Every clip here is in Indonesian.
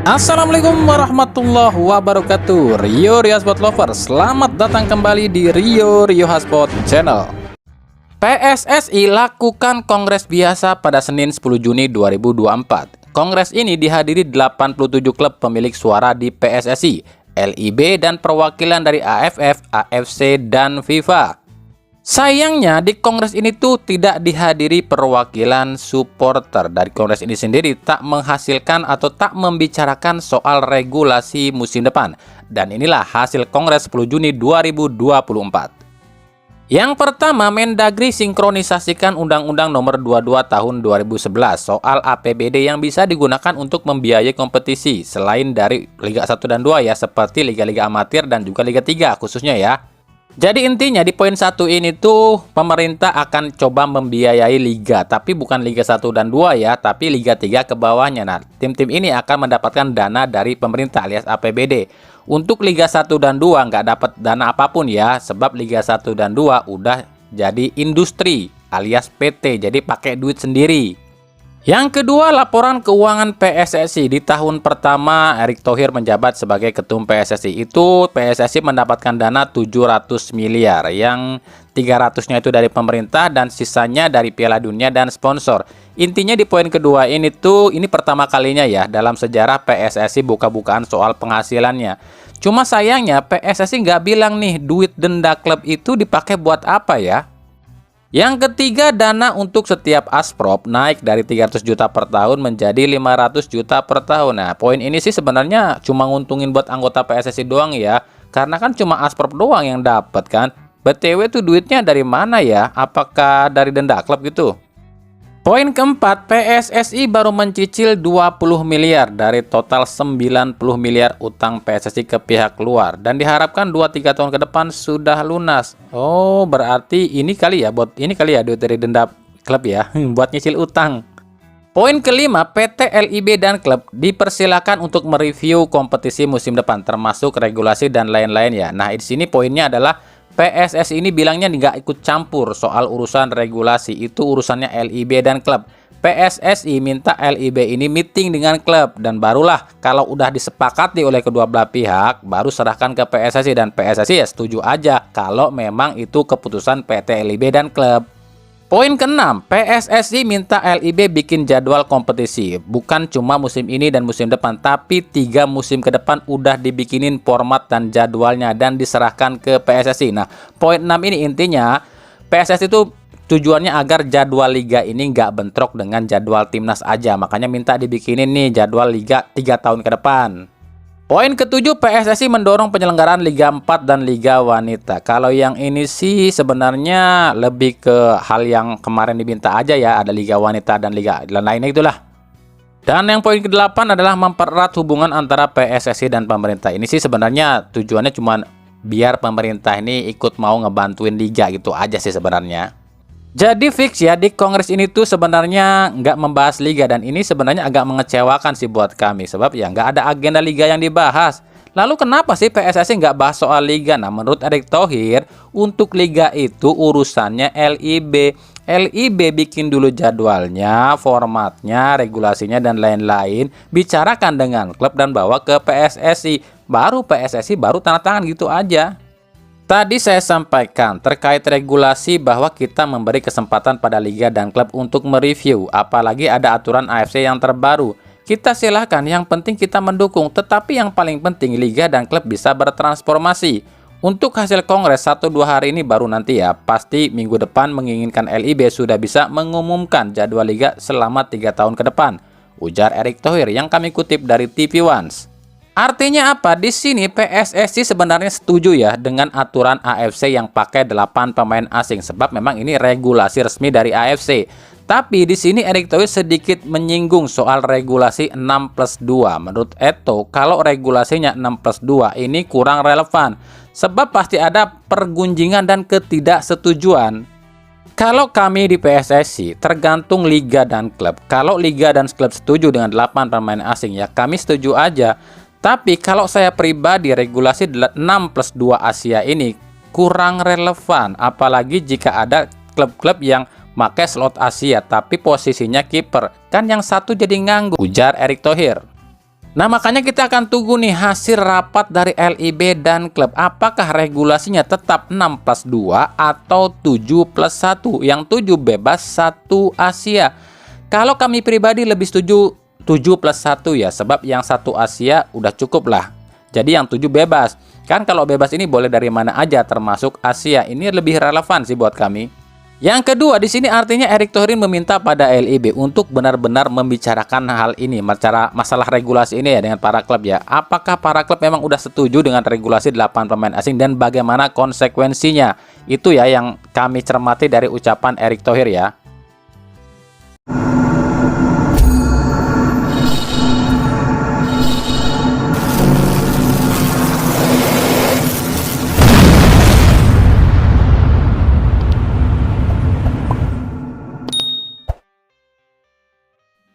Assalamualaikum warahmatullahi wabarakatuh. Rio Hotspot Lover, selamat datang kembali di Rio Hotspot Channel. PSSI lakukan kongres biasa pada Senin 10 Juni 2024. Kongres ini dihadiri 87 klub pemilik suara di PSSI, LIB, dan perwakilan dari AFF, AFC, dan FIFA. Sayangnya di kongres ini tuh tidak dihadiri perwakilan supporter. Dari kongres ini sendiri tak menghasilkan atau tak membicarakan soal regulasi musim depan. Dan inilah hasil kongres 10 Juni 2024. Yang pertama, Mendagri sinkronisasikan Undang-Undang Nomor 22 Tahun 2011 soal APBD yang bisa digunakan untuk membiayai kompetisi selain dari Liga 1 dan 2 ya, seperti liga-liga amatir dan juga Liga 3 khususnya ya. Jadi intinya di poin 1 ini tuh pemerintah akan coba membiayai liga, tapi bukan Liga 1 dan 2 ya, tapi Liga 3 ke bawahnya. Nah, tim-tim ini akan mendapatkan dana dari pemerintah alias APBD. Untuk Liga 1 dan 2 nggak dapat dana apapun ya, sebab Liga 1 dan 2 udah jadi industri alias PT, jadi pakai duit sendiri. Yang kedua, laporan keuangan PSSI. Di tahun pertama Erick Thohir menjabat sebagai ketum PSSI itu, PSSI mendapatkan dana 700 miliar, yang 300-nya itu dari pemerintah dan sisanya dari Piala Dunia dan sponsor. Intinya di poin kedua ini tuh, ini pertama kalinya ya dalam sejarah PSSI buka-bukaan soal penghasilannya. Cuma sayangnya PSSI nggak bilang nih duit denda klub itu dipakai buat apa ya. Yang ketiga, dana untuk setiap asprop naik dari 300 juta per tahun menjadi 500 juta per tahun. Nah, poin ini sih sebenarnya cuma nguntungin buat anggota PSSI doang ya. Karena kan cuma asprop doang yang dapat kan. BTW tuh duitnya dari mana ya? Apakah dari denda klub gitu? Poin keempat, PSSI baru mencicil 20 miliar dari total 90 miliar utang PSSI ke pihak luar dan diharapkan 2-3 tahun ke depan sudah lunas. Oh, berarti ini kali ya duit dari denda klub ya buat nyicil utang. Poin kelima, PT LIB dan klub dipersilakan untuk mereview kompetisi musim depan termasuk regulasi dan lain-lain ya. Nah, di sini poinnya adalah PSSI ini bilangnya nggak ikut campur soal urusan regulasi, itu urusannya LIB dan klub. PSSI minta LIB ini meeting dengan klub dan barulah kalau udah disepakati oleh kedua belah pihak baru serahkan ke PSSI dan PSSI ya setuju aja kalau memang itu keputusan PT LIB dan klub. Poin keenam, PSSI minta LIB bikin jadwal kompetisi. Bukan cuma musim ini dan musim depan, tapi 3 musim ke depan udah dibikinin format dan jadwalnya dan diserahkan ke PSSI. Nah, poin 6 ini intinya PSSI itu tujuannya agar jadwal liga ini nggak bentrok dengan jadwal timnas aja. Makanya minta dibikinin nih jadwal liga 3 tahun ke depan. Poin ketujuh, PSSI mendorong penyelenggaraan Liga 4 dan Liga Wanita. Kalau yang ini sih sebenarnya lebih ke hal yang kemarin diminta aja ya, ada Liga Wanita dan Liga lainnya itulah. Dan yang poin ke-8 adalah mempererat hubungan antara PSSI dan pemerintah. Ini sih sebenarnya tujuannya cuma biar pemerintah ini ikut mau ngebantuin liga gitu aja sih sebenarnya. Jadi fix ya, di kongres ini tuh sebenarnya nggak membahas liga dan ini sebenarnya agak mengecewakan sih buat kami. Sebab ya nggak ada agenda liga yang dibahas. Lalu kenapa sih PSSI nggak bahas soal liga? Nah, menurut Erick Thohir, untuk liga itu urusannya LIB. LIB bikin dulu jadwalnya, formatnya, regulasinya, dan lain-lain. Bicarakan dengan klub dan bawa ke PSSI. Baru PSSI baru tanda tangan gitu aja. Tadi saya sampaikan terkait regulasi bahwa kita memberi kesempatan pada liga dan klub untuk mereview, apalagi ada aturan AFC yang terbaru. Kita silahkan, yang penting kita mendukung, tetapi yang paling penting liga dan klub bisa bertransformasi. Untuk hasil kongres 1-2 hari ini baru nanti ya, pasti minggu depan menginginkan LIB sudah bisa mengumumkan jadwal liga selama 3 tahun ke depan, ujar Erick Thohir yang kami kutip dari TV One. Artinya apa? Di sini PSSI sebenarnya setuju ya dengan aturan AFC yang pakai 8 pemain asing sebab memang ini regulasi resmi dari AFC. Tapi di sini Erick Thohir sedikit menyinggung soal regulasi 6+2. Menurut Eto, kalau regulasinya 6+2 ini kurang relevan sebab pasti ada pergunjingan dan ketidaksetujuan. Kalau kami di PSSI tergantung liga dan klub. Kalau liga dan klub setuju dengan 8 pemain asing ya kami setuju aja. Tapi kalau saya pribadi regulasi 6+2 Asia ini kurang relevan. Apalagi jika ada klub-klub yang pakai slot Asia tapi posisinya kiper. Kan yang satu jadi nganggur, ujar Erick Thohir. Nah, makanya kita akan tunggu nih hasil rapat dari LIB dan klub. Apakah regulasinya tetap 6+2 atau 7+1? Yang 7 bebas, 1 Asia. Kalau kami pribadi lebih setuju 7+1 ya, sebab yang 1 Asia udah cukup lah. Jadi yang 7 bebas. Kan kalau bebas ini boleh dari mana aja termasuk Asia. Ini lebih relevan sih buat kami. Yang kedua, di sini artinya Erick Thohir meminta pada LIB untuk benar-benar membicarakan hal ini, masalah regulasi ini ya dengan para klub ya. Apakah para klub memang udah setuju dengan regulasi 8 pemain asing dan bagaimana konsekuensinya? Itu ya yang kami cermati dari ucapan Erick Thohir ya.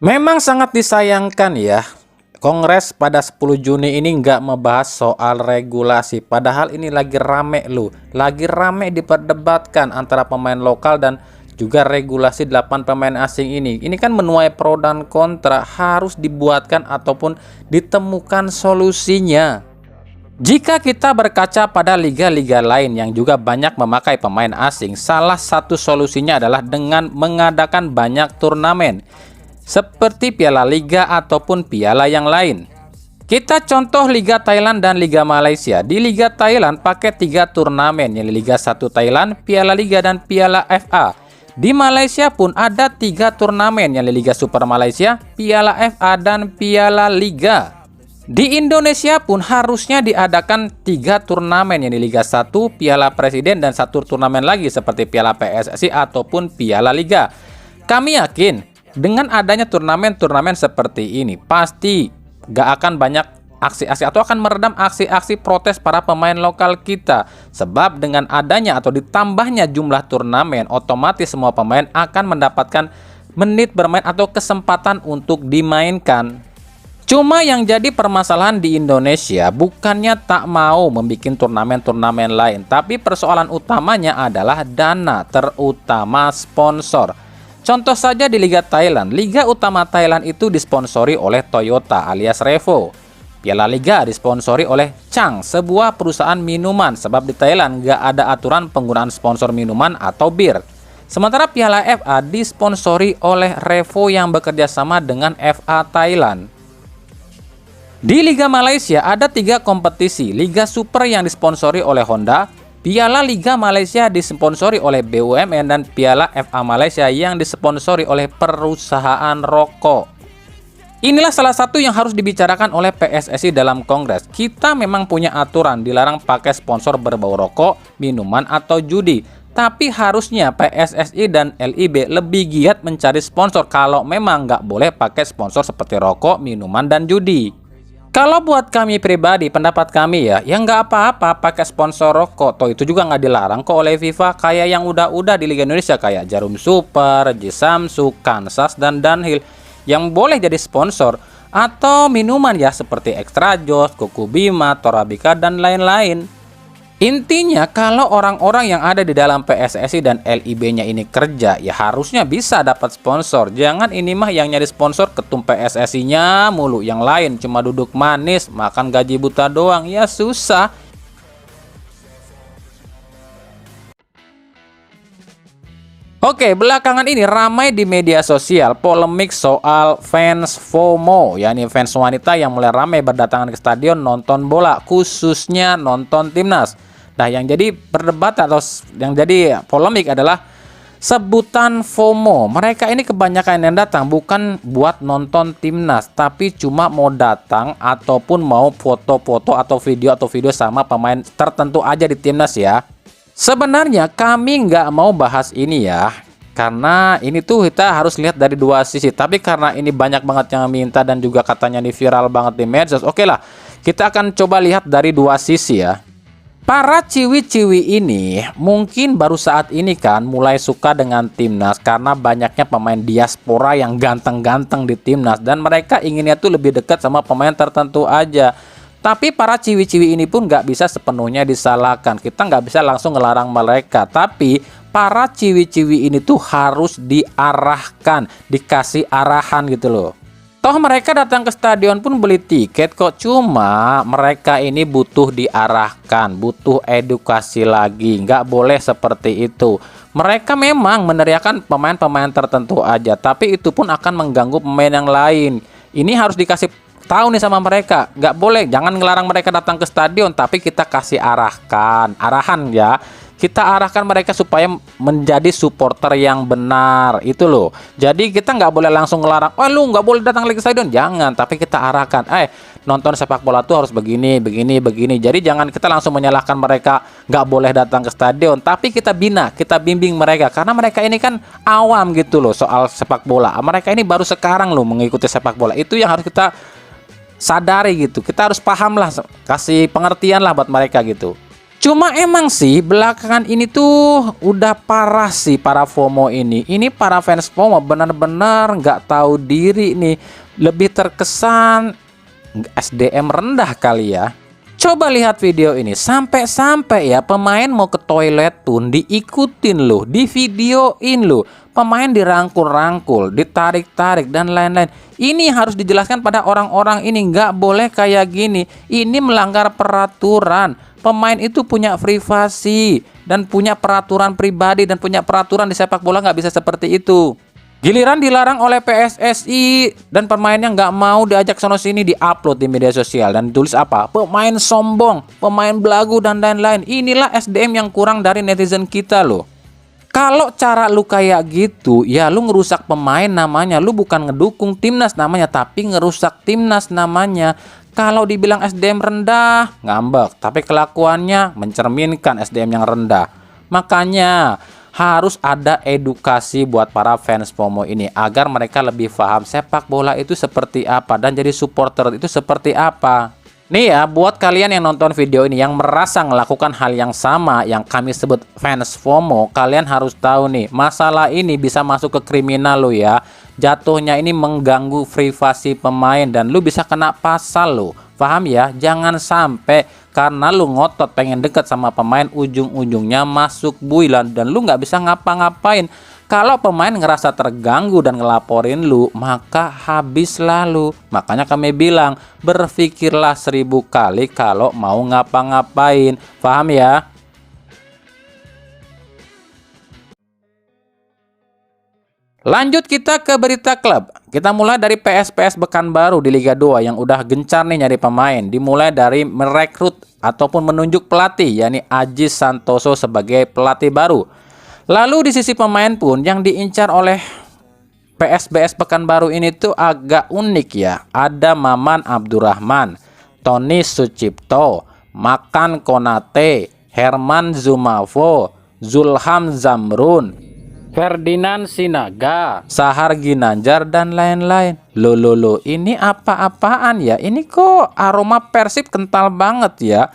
Memang sangat disayangkan ya, Kongres pada 10 Juni ini nggak membahas soal regulasi. Padahal ini lagi rame loh, lagi rame diperdebatkan antara pemain lokal dan juga regulasi 8 pemain asing ini. Ini kan menuai pro dan kontra, harus dibuatkan ataupun ditemukan solusinya. Jika kita berkaca pada liga-liga lain yang juga banyak memakai pemain asing, salah satu solusinya adalah dengan mengadakan banyak turnamen seperti Piala Liga ataupun piala yang lain. Kita contoh Liga Thailand dan Liga Malaysia. Di Liga Thailand pakai 3 turnamen, yaitu Liga 1 Thailand, Piala Liga dan Piala FA. Di Malaysia pun ada 3 turnamen, yaitu Liga Super Malaysia, Piala FA dan Piala Liga. Di Indonesia pun harusnya diadakan 3 turnamen, yaitu Liga 1, Piala Presiden dan 1 turnamen lagi seperti Piala PSSI ataupun Piala Liga. Kami yakin dengan adanya turnamen-turnamen seperti ini, pasti gak akan banyak aksi-aksi atau akan meredam aksi-aksi protes para pemain lokal kita. Sebab dengan adanya atau ditambahnya jumlah turnamen, otomatis semua pemain akan mendapatkan menit bermain atau kesempatan untuk dimainkan. Cuma yang jadi permasalahan di Indonesia bukannya tak mau membuat turnamen-turnamen lain, tapi persoalan utamanya adalah dana, terutama sponsor. Contoh saja di Liga Thailand. Liga utama Thailand itu disponsori oleh Toyota alias Revo. Piala Liga disponsori oleh Chang, sebuah perusahaan minuman, sebab di Thailand nggak ada aturan penggunaan sponsor minuman atau bir. Sementara Piala FA disponsori oleh Revo yang bekerja sama dengan FA Thailand. Di Liga Malaysia ada 3 kompetisi. Liga Super yang disponsori oleh Honda, Piala Liga Malaysia disponsori oleh BUMN, dan Piala FA Malaysia yang disponsori oleh perusahaan rokok. Inilah salah satu yang harus dibicarakan oleh PSSI dalam Kongres. Kita memang punya aturan dilarang pakai sponsor berbau rokok, minuman, atau judi. Tapi harusnya PSSI dan LIB lebih giat mencari sponsor kalau memang nggak boleh pakai sponsor seperti rokok, minuman, dan judi. Kalau buat kami pribadi, pendapat kami ya nggak apa-apa pakai sponsor rokok. Toh itu juga nggak dilarang kok oleh FIFA, kayak yang udah di Liga Indonesia kayak Jarum Super, Jisamsu, Kansas, dan Dunhill yang boleh jadi sponsor. Atau minuman ya seperti Extra Joss, Kuku Bima, Torabika, dan lain-lain. Intinya kalau orang-orang yang ada di dalam PSSI dan LIB-nya ini kerja, ya harusnya bisa dapat sponsor. Jangan ini mah yang nyari sponsor ketum PSSI-nya mulu, yang lain cuma duduk manis, makan gaji buta doang, ya susah. Oke, belakangan ini ramai di media sosial polemik soal fans FOMO, yakni fans wanita yang mulai ramai berdatangan ke stadion nonton bola, khususnya nonton timnas. Nah, yang jadi perdebatan atau yang jadi polemik adalah sebutan FOMO. Mereka ini kebanyakan yang datang bukan buat nonton timnas, tapi cuma mau datang ataupun mau foto-foto atau video sama pemain tertentu aja di timnas ya. Sebenarnya kami nggak mau bahas ini ya, karena ini tuh kita harus lihat dari 2 sisi. Tapi karena ini banyak banget yang minta dan juga katanya ini viral banget di medsos, oke lah, kita akan coba lihat dari 2 sisi ya. Para ciwi-ciwi ini mungkin baru saat ini kan mulai suka dengan timnas karena banyaknya pemain diaspora yang ganteng-ganteng di timnas, dan mereka inginnya tuh lebih dekat sama pemain tertentu aja. Tapi para ciwi-ciwi ini pun nggak bisa sepenuhnya disalahkan. Kita nggak bisa langsung ngelarang mereka. Tapi para ciwi-ciwi ini tuh harus diarahkan, dikasih arahan gitu loh. Toh mereka datang ke stadion pun beli tiket kok, cuma mereka ini butuh diarahkan, butuh edukasi lagi, nggak boleh seperti itu. Mereka memang meneriakan pemain-pemain tertentu aja, tapi itu pun akan mengganggu pemain yang lain. Ini harus dikasih tahu nih sama mereka, nggak boleh, jangan ngelarang mereka datang ke stadion, tapi kita kasih arahan ya. Kita arahkan mereka supaya menjadi supporter yang benar, itu loh. Jadi kita nggak boleh langsung ngelarang, oh lu nggak boleh datang lagi ke stadion, jangan. Tapi kita arahkan, nonton sepak bola tuh harus begini, begini, begini. Jadi jangan kita langsung menyalahkan mereka nggak boleh datang ke stadion, tapi kita bina, kita bimbing mereka, karena mereka ini kan awam gitu loh soal sepak bola. Mereka ini baru sekarang loh mengikuti sepak bola, itu yang harus kita sadari gitu. Kita harus paham lah, kasih pengertian lah buat mereka gitu. Cuma emang sih belakangan ini tuh udah parah sih para FOMO ini. Ini para fans FOMO benar-benar nggak tahu diri nih. Lebih terkesan SDM rendah kali ya. Coba lihat video ini, sampai-sampai ya pemain mau ke toilet pun diikutin loh, divideoin loh. Pemain dirangkul-rangkul, ditarik-tarik dan lain-lain. Ini harus dijelaskan pada orang-orang ini, nggak boleh kayak gini. Ini melanggar peraturan. Pemain itu punya privasi dan punya peraturan pribadi dan punya peraturan di sepak bola, nggak bisa seperti itu. Giliran dilarang oleh PSSI dan pemainnya nggak mau diajak sono sini, diupload di media sosial dan tulis apa? Pemain sombong, pemain belagu dan lain-lain. Inilah SDM yang kurang dari netizen kita loh. Kalau cara lu kayak gitu, ya lu ngerusak pemain namanya. Lu bukan ngedukung timnas namanya, tapi ngerusak timnas namanya. Kalau dibilang SDM rendah, ngambek. Tapi kelakuannya mencerminkan SDM yang rendah. Makanya harus ada edukasi buat para fans FOMO ini, agar mereka lebih paham sepak bola itu seperti apa dan jadi supporter itu seperti apa. Nih ya, buat kalian yang nonton video ini yang merasa melakukan hal yang sama yang kami sebut fans FOMO, kalian harus tahu nih, masalah ini bisa masuk ke kriminal lo ya. Jatuhnya ini mengganggu privasi pemain dan lu bisa kena pasal lo. Paham ya? Jangan sampai karena lu ngotot pengen deket sama pemain, ujung-ujungnya masuk builan dan lu nggak bisa ngapa-ngapain. Kalau pemain ngerasa terganggu dan ngelaporin lu, maka habislah lu. Makanya kami bilang, berpikirlah 1000 kali kalau mau ngapa-ngapain. Paham ya? Lanjut kita ke berita klub. Kita mulai dari PSPS Pekanbaru di Liga 2 yang udah gencar nih nyari pemain. Dimulai dari merekrut ataupun menunjuk pelatih, yakni Aji Santoso sebagai pelatih baru. Lalu di sisi pemain pun yang diincar oleh PSBS Pekanbaru ini tuh agak unik ya. Ada Maman Abdurrahman, Tony Sucipto, Makan Konate, Herman Zumafo, Zulham Zamrun, Ferdinand Sinaga, Sahar Ginanjar dan lain-lain. Loh, ini apa-apaan ya? Ini kok aroma Persib kental banget ya.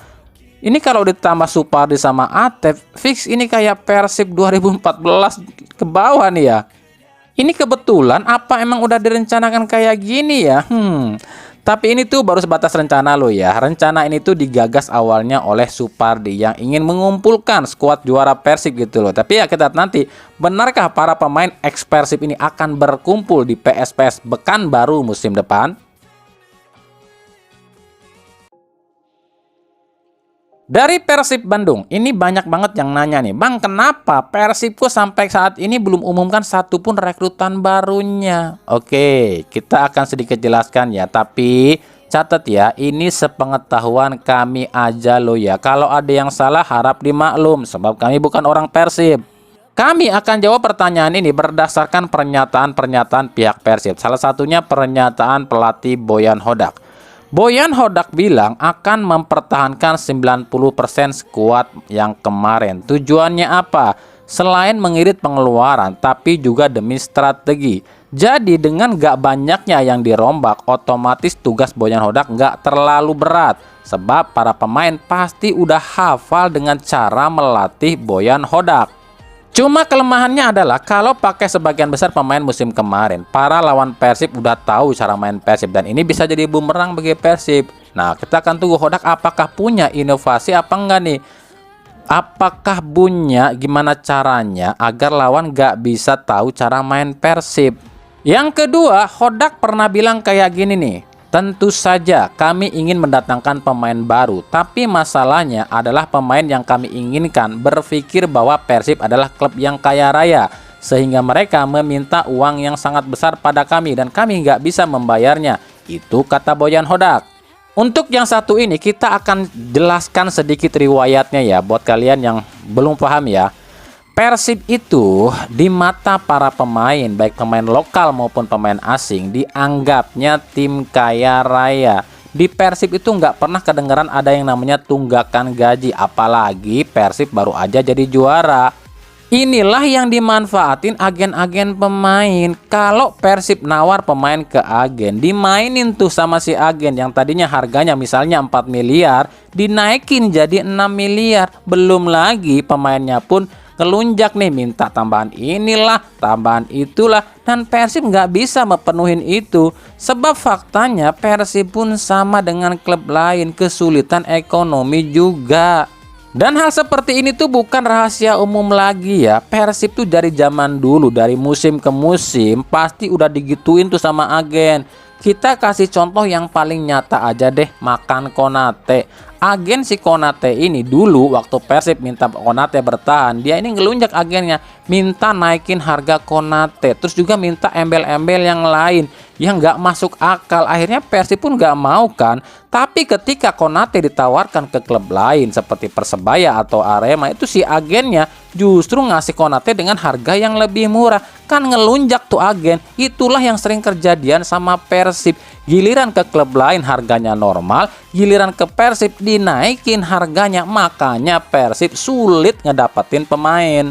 Ini kalau ditambah Supardi sama Atep, fix ini kayak Persib 2014 ke bawah nih ya. Ini kebetulan apa emang udah direncanakan kayak gini ya? Tapi ini tuh baru sebatas rencana lo ya. Rencana ini tuh digagas awalnya oleh Supardi yang ingin mengumpulkan skuad juara Persib gitu loh. Tapi ya kita nanti, benarkah para pemain ex Persib ini akan berkumpul di PSPS Pekanbaru musim depan? Dari Persib Bandung, ini banyak banget yang nanya nih, Bang, kenapa Persib kok sampai saat ini belum umumkan satupun rekrutan barunya? Oke, kita akan sedikit jelaskan ya, tapi catat ya, ini sepengetahuan kami aja loh ya. Kalau ada yang salah harap dimaklum, sebab kami bukan orang Persib. Kami akan jawab pertanyaan ini berdasarkan pernyataan-pernyataan pihak Persib. Salah satunya pernyataan pelatih Boyan Hodak. Boyan Hodak bilang akan mempertahankan 90% skuad yang kemarin. Tujuannya apa? Selain mengirit pengeluaran, tapi juga demi strategi. Jadi dengan gak banyaknya yang dirombak, otomatis tugas Boyan Hodak gak terlalu berat. Sebab para pemain pasti udah hafal dengan cara melatih Boyan Hodak. Cuma kelemahannya adalah kalau pakai sebagian besar pemain musim kemarin, para lawan Persib udah tahu cara main Persib dan ini bisa jadi bumerang bagi Persib. Nah, kita akan tunggu Hodak apakah punya inovasi apa enggak nih? Apakah punya gimana caranya agar lawan gak bisa tahu cara main Persib? Yang kedua, Hodak pernah bilang kayak gini nih, tentu saja kami ingin mendatangkan pemain baru, tapi masalahnya adalah pemain yang kami inginkan berpikir bahwa Persib adalah klub yang kaya raya, sehingga mereka meminta uang yang sangat besar pada kami dan kami nggak bisa membayarnya. Itu kata Boyan Hodak. Untuk yang satu ini kita akan jelaskan sedikit riwayatnya ya, buat kalian yang belum paham ya. Persib itu di mata para pemain, baik pemain lokal maupun pemain asing, dianggapnya tim kaya raya. Di Persib itu nggak pernah kedengaran ada yang namanya tunggakan gaji, apalagi Persib baru aja jadi juara. Inilah yang dimanfaatin agen-agen pemain. Kalau Persib nawar pemain ke agen, dimainin tuh sama si agen yang tadinya harganya misalnya 4 miliar, dinaikin jadi 6 miliar. Belum lagi pemainnya pun ngelunjak nih, minta tambahan inilah, tambahan itulah, dan Persib nggak bisa memenuhin itu. Sebab faktanya Persib pun sama dengan klub lain, kesulitan ekonomi juga. Dan hal seperti ini tuh bukan rahasia umum lagi ya. Persib tuh dari zaman dulu, dari musim ke musim pasti udah digituin tuh sama agen. Kita kasih contoh yang paling nyata aja deh, makan Konate. Agen si Konate ini dulu waktu Persib minta Konate bertahan, dia ini ngelunjak agennya, minta naikin harga Konate, terus juga minta embel-embel yang lain yang nggak masuk akal. Akhirnya Persib pun nggak mau kan. Tapi ketika Konate ditawarkan ke klub lain seperti Persebaya atau Arema, itu si agennya justru ngasih Konate dengan harga yang lebih murah. Kan ngelunjak tuh agen. Itulah yang sering kejadian sama Persib. Giliran ke klub lain harganya normal, giliran ke Persib dinaikin harganya, makanya Persib sulit ngedapetin pemain.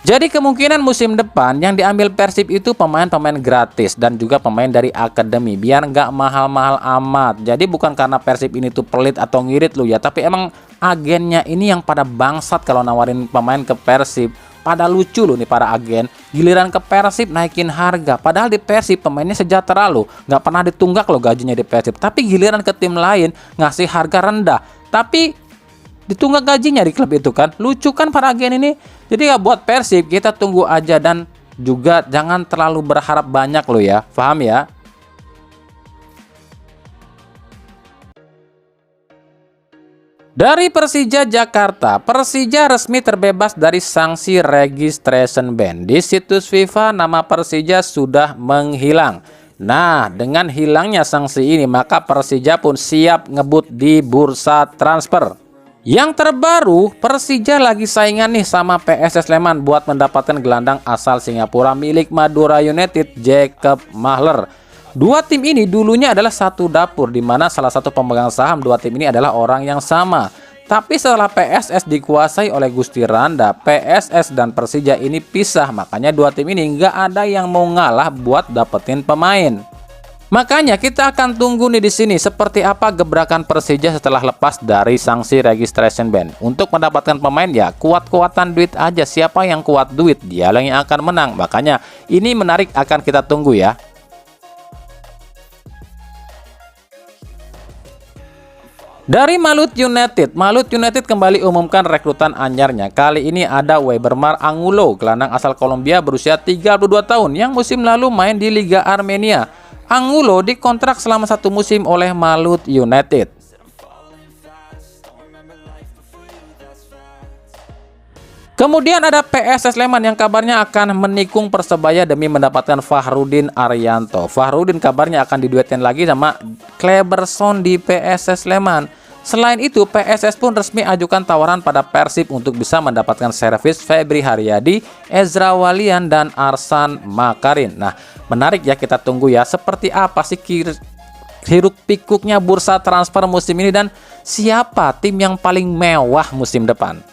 Jadi kemungkinan musim depan yang diambil Persib itu pemain-pemain gratis dan juga pemain dari akademi, biar nggak mahal-mahal amat. Jadi bukan karena Persib ini tuh pelit atau ngirit lu ya, tapi emang agennya ini yang pada bangsat kalau nawarin pemain ke Persib. Pada lucu loh nih para agen, giliran ke Persib naikin harga, padahal di Persib pemainnya sejahtera loh, nggak pernah ditunggak loh gajinya di Persib. Tapi giliran ke tim lain ngasih harga rendah, tapi ditunggak gajinya di klub itu kan. Lucu kan para agen ini. Jadi ya buat Persib kita tunggu aja, dan juga jangan terlalu berharap banyak loh ya, paham ya. Dari Persija Jakarta, Persija resmi terbebas dari sanksi registration ban. Di situs FIFA nama Persija sudah menghilang. Nah, dengan hilangnya sanksi ini maka Persija pun siap ngebut di bursa transfer. Yang terbaru, Persija lagi saingan nih sama PSS Sleman buat mendapatkan gelandang asal Singapura milik Madura United, Jacob Mahler. Dua tim ini dulunya adalah satu dapur, di mana salah satu pemegang saham dua tim ini adalah orang yang sama. Tapi setelah PSS dikuasai oleh Gusti Randa, PSS dan Persija ini pisah. Makanya dua tim ini nggak ada yang mau ngalah buat dapetin pemain. Makanya kita akan tunggu nih di sini seperti apa gebrakan Persija setelah lepas dari sanksi registration ban. Untuk mendapatkan pemain ya kuat-kuatan duit aja. Siapa yang kuat duit, dia yang akan menang. Makanya ini menarik, akan kita tunggu ya. Dari Malut United kembali umumkan rekrutan anyarnya. Kali ini ada Webermar Angulo, gelandang asal Kolombia berusia 32 tahun yang musim lalu main di Liga Armenia. Angulo dikontrak selama 1 musim oleh Malut United. Kemudian ada PSS Sleman yang kabarnya akan menikung Persebaya demi mendapatkan Fahrudin Arianto. Fahrudin kabarnya akan diduetkan lagi sama Kleberson di PSS Sleman. Selain itu, PSS pun resmi ajukan tawaran pada Persib untuk bisa mendapatkan servis Febri Haryadi, Ezra Walian, dan Arsan Makarin. Nah, menarik ya, kita tunggu ya seperti apa sih hiruk pikuknya bursa transfer musim ini dan siapa tim yang paling mewah musim depan.